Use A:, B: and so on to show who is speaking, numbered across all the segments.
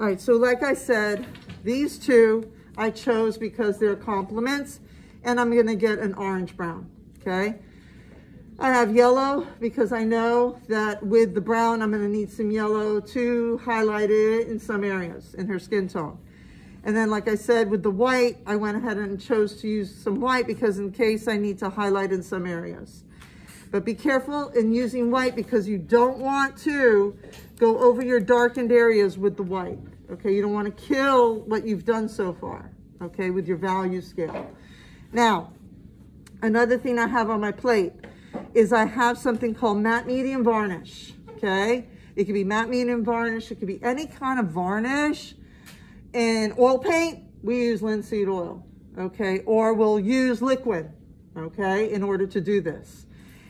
A: All right, so like I said, these two I chose because they're complements, and I'm gonna get an orange brown, okay? I have yellow because I know that with the brown, I'm gonna need some yellow to highlight it in some areas in her skin tone. And then, like I said, with the white, I went ahead and chose to use some white because in case I need to highlight in some areas. But be careful in using white because you don't want to go over your darkened areas with the white, okay? You don't want to kill what you've done so far, okay, with your value scale. Now, another thing I have on my plate is I have something called matte medium varnish, okay? It could be matte medium varnish. It could be any kind of varnish. And oil paint, we use linseed oil, okay? Or we'll use liquid, okay, in order to do this.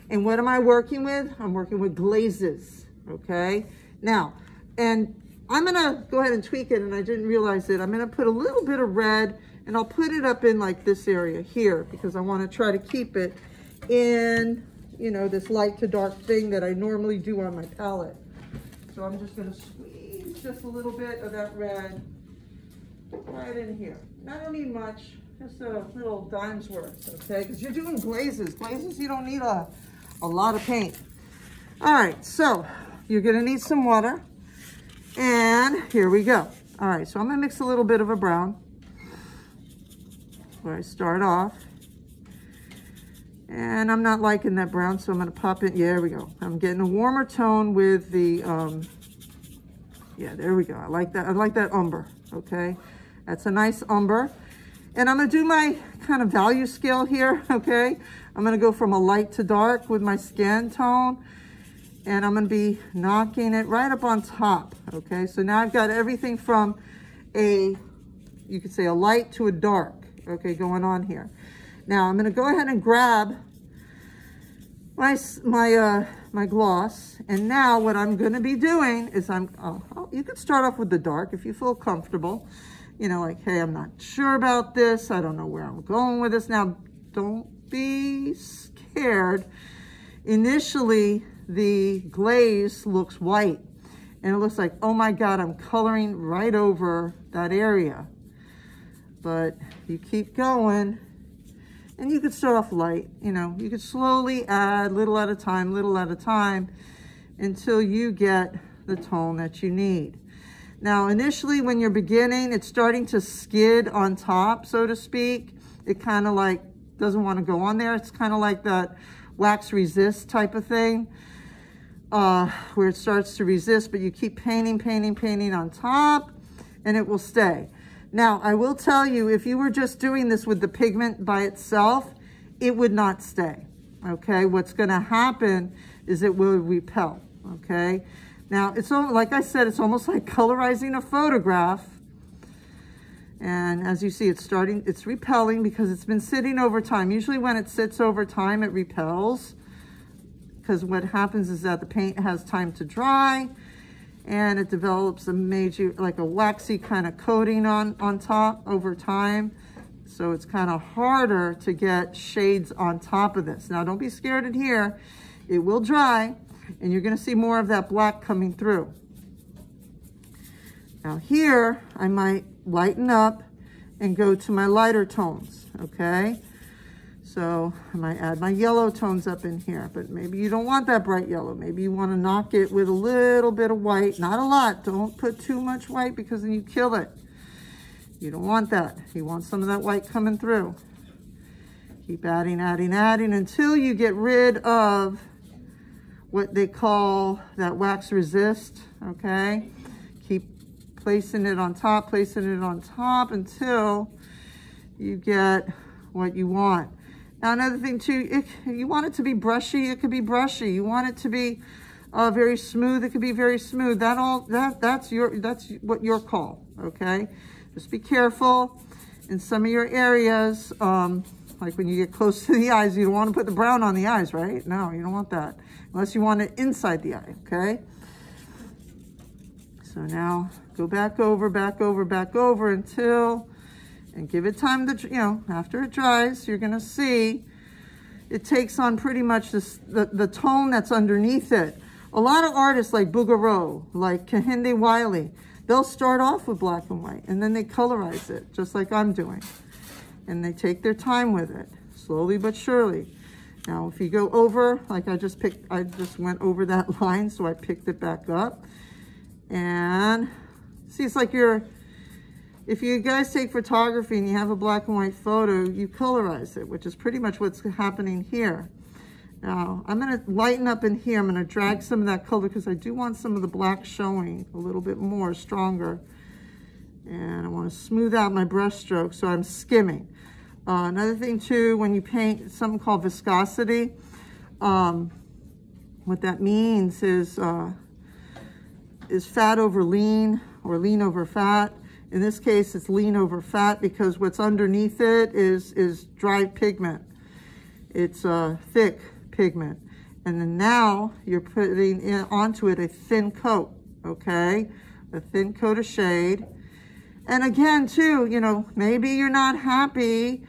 A: And what am I working with? I'm working with Glazes, okay? Now, and I'm gonna go ahead and tweak it, and I didn't realize it. I'm gonna put a little bit of red, and I'll put it up in like this area here, because I wanna try to keep it in, you know, this light to dark thing that I normally do on my palette. So I'm just gonna squeeze just a little bit of that red right in here. I don't need much, just a little dime's worth, okay? Because you're doing glazes. Glazes, you don't need a lot of paint. All right, so you're gonna need some water. And here we go. All right, so I'm gonna mix a little bit of a brown where I start off. And I'm not liking that brown, so I'm gonna pop it. Yeah, there we go. I'm getting a warmer tone with the, yeah, there we go. I like that umber, okay? That's a nice umber. And I'm gonna do my kind of value scale here, okay? I'm gonna go from a light to dark with my skin tone, and I'm gonna be knocking it right up on top, okay? So now I've got everything from a, you could say a light to a dark, okay, going on here. Now I'm gonna go ahead and grab my gloss, and now what I'm gonna be doing is you could start off with the dark if you feel comfortable. You know, like, hey, I'm not sure about this. I don't know where I'm going with this. Now, don't be scared. Initially, the glaze looks white, and it looks like, oh my God, I'm coloring right over that area. But you keep going, and you could start off light. You know, you could slowly add little at a time, until you get the tone that you need. Now, initially, when you're beginning, it's starting to skid on top, so to speak. It kind of like doesn't want to go on there. It's kind of like that wax resist type of thing, where it starts to resist, but you keep painting on top, and it will stay. Now, I will tell you, if you were just doing this with the pigment by itself, it would not stay, okay? What's going to happen is it will repel, okay? Now, it's like I said, it's almost like colorizing a photograph. And as you see, it's repelling because it's been sitting over time. Usually when it sits over time, it repels, because what happens is that the paint has time to dry, and it develops a major, like a waxy kind of coating on top over time. So it's kind of harder to get shades on top of this. Now, don't be scared in here. It will dry, and you're gonna see more of that black coming through. Now here, I might lighten up and go to my lighter tones, okay? So I might add my yellow tones up in here, but maybe you don't want that bright yellow. Maybe you wanna knock it with a little bit of white, not a lot. Don't put too much white because then you kill it. You don't want that. You want some of that white coming through. Keep adding until you get rid of what they call that wax resist, okay? Keep placing it on top until you get what you want. Now, another thing too, you want it to be brushy, it could be brushy. You want it to be very smooth, it could be very smooth. That's what your call, okay? Just be careful in some of your areas, like when you get close to the eyes, you don't want to put the brown on the eyes, right? No, you don't want that. Unless you want it inside the eye, okay? So now go back over until, and give it time to, you know, after it dries, you're gonna see it takes on pretty much the tone that's underneath it. A lot of artists like Bouguereau, like Kehinde Wiley, they'll start off with black and white, and then they colorize it, just like I'm doing. And they take their time with it, slowly but surely. Now, if you go over, like I just went over that line, so I picked it back up. And see, it's like if you guys take photography and you have a black and white photo, you colorize it, which is pretty much what's happening here. Now, I'm gonna lighten up in here. I'm gonna drag some of that color because I do want some of the black showing a little bit more, stronger. And I wanna smooth out my brush stroke, so I'm skimming. Another thing too, when you paint, something called viscosity, what that means is fat over lean or lean over fat. In this case, it's lean over fat because what's underneath it is dry pigment. It's thick pigment. And then now you're putting onto it a thin coat, okay? A thin coat of shade. And again, too, you know, maybe you're not happy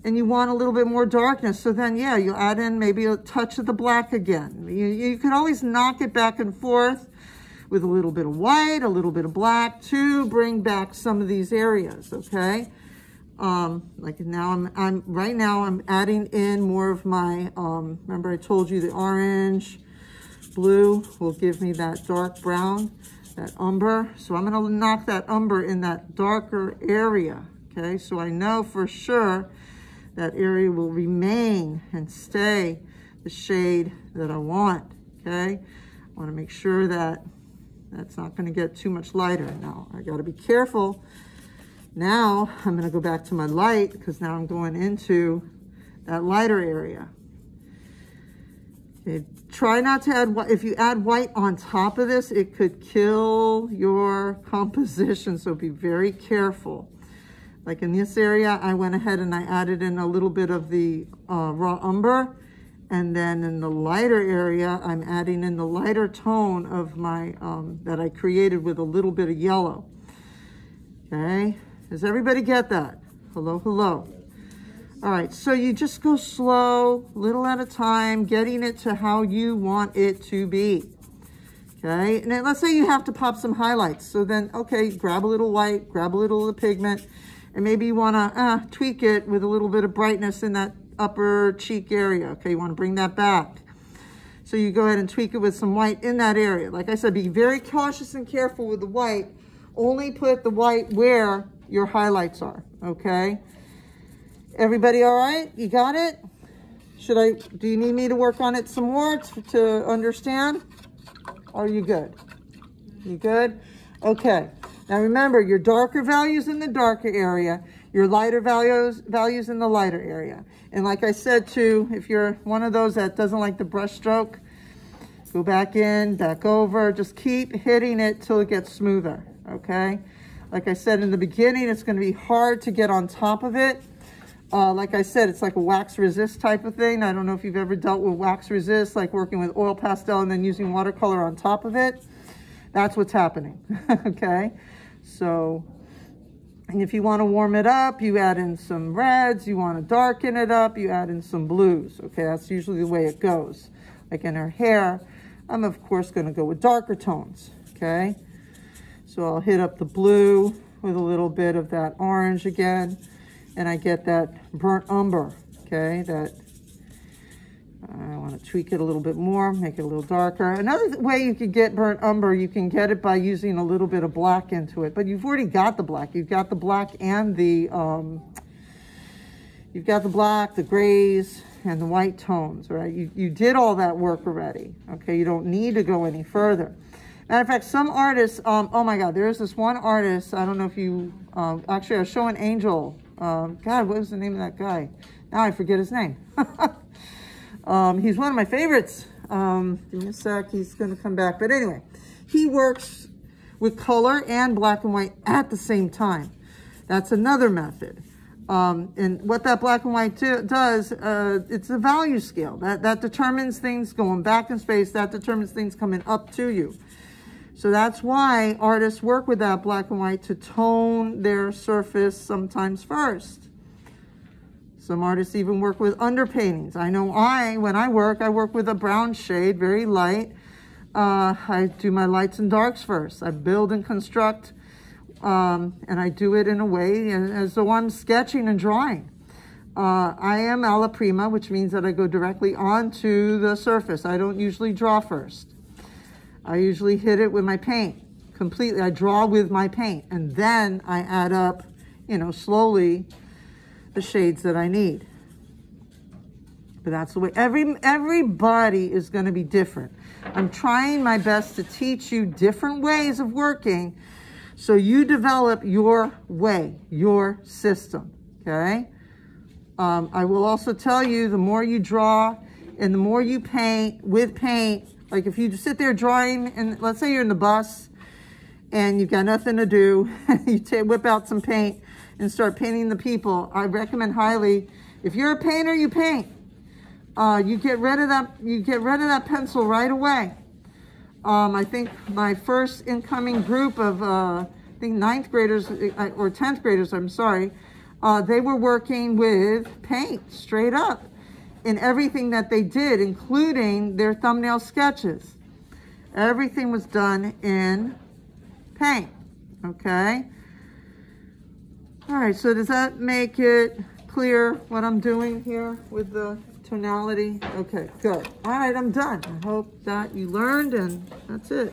A: and you want a little bit more darkness. So then, yeah, you'll add in maybe a touch of the black again. You can always knock it back and forth with a little bit of white, a little bit of black to bring back some of these areas, okay? Like now right now I'm adding in more of my, remember I told you the orange, blue will give me that dark brown, that umber. So I'm gonna knock that umber in that darker area, okay? So I know for sure that area will remain and stay the shade that I want, okay? I wanna make sure that that's not gonna get too much lighter. Now, I gotta be careful. Now, I'm gonna go back to my light because now I'm going into that lighter area. Okay, try not to add white. If you add white on top of this, it could kill your composition, so be very careful. Like in this area, I went ahead and I added in a little bit of the raw umber, and then in the lighter area, I'm adding in the lighter tone of my, that I created with a little bit of yellow. Okay, does everybody get that? Hello, hello. All right, so you just go slow, little at a time, getting it to how you want it to be. Okay, and then let's say you have to pop some highlights. So then, okay, grab a little white, grab a little of the pigment, and maybe you wanna tweak it with a little bit of brightness in that upper cheek area. Okay, you wanna bring that back. So you go ahead and tweak it with some white in that area. Like I said, be very cautious and careful with the white. Only put the white where your highlights are, okay? Everybody all right? You got it? Do you need me to work on it some more to understand? Are you good? You good? Okay. Now remember, your darker values in the darker area, your lighter values in the lighter area. And like I said too, if you're one of those that doesn't like the brush stroke, go back in, back over, just keep hitting it till it gets smoother, okay? Like I said in the beginning, it's gonna be hard to get on top of it. Like I said, it's like a wax resist type of thing. I don't know if you've ever dealt with wax resist, like working with oil pastel and then using watercolor on top of it. That's what's happening, okay? So, and if you want to warm it up, you add in some reds. You want to darken it up, you add in some blues, okay? That's usually the way it goes. Like in her hair, I'm of course going to go with darker tones, okay? So I'll hit up the blue with a little bit of that orange again, and I get that burnt umber, okay? That I want to tweak it a little bit more, make it a little darker. Another way you could get burnt umber, you can get it by using a little bit of black into it, but you've already got the black. You've got the black and the, you've got the black, the grays, and the white tones, right? You did all that work already, okay? You don't need to go any further. Matter of fact, some artists, oh my God, there's this one artist, I don't know if you, actually I was showing Angel, God, what was the name of that guy? Now I forget his name. He's one of my favorites. Give me a sec, he's gonna come back. But anyway, he works with color and black and white at the same time. That's another method. And what that black and white does, it's a value scale. That determines things going back in space, that determines things coming up to you. So that's why artists work with that black and white to tone their surface sometimes first. Some artists even work with underpaintings. I know when I work with a brown shade, very light. I do my lights and darks first. I build and construct and I do it in a way as though I'm sketching and drawing. I am alla prima, which means that I go directly onto the surface. I don't usually draw first. I usually hit it with my paint completely. I draw with my paint, and then I add up, you know, slowly the shades that I need. But that's the way. Everybody is going to be different. I'm trying my best to teach you different ways of working so you develop your way, your system, okay? I will also tell you, the more you draw and the more you paint with paint, like if you sit there drawing, and let's say you're in the bus and you've got nothing to do, you whip out some paint and start painting the people. I recommend highly, if you're a painter, you paint. You get rid of that pencil right away. I think my first incoming group of I think 9th graders or 10th graders, I'm sorry, they were working with paint straight up in everything that they did, including their thumbnail sketches. Everything was done in paint, okay? All right, so does that make it clear what I'm doing here with the tonality? Okay, good. All right, I'm done. I hope that you learned, and that's it.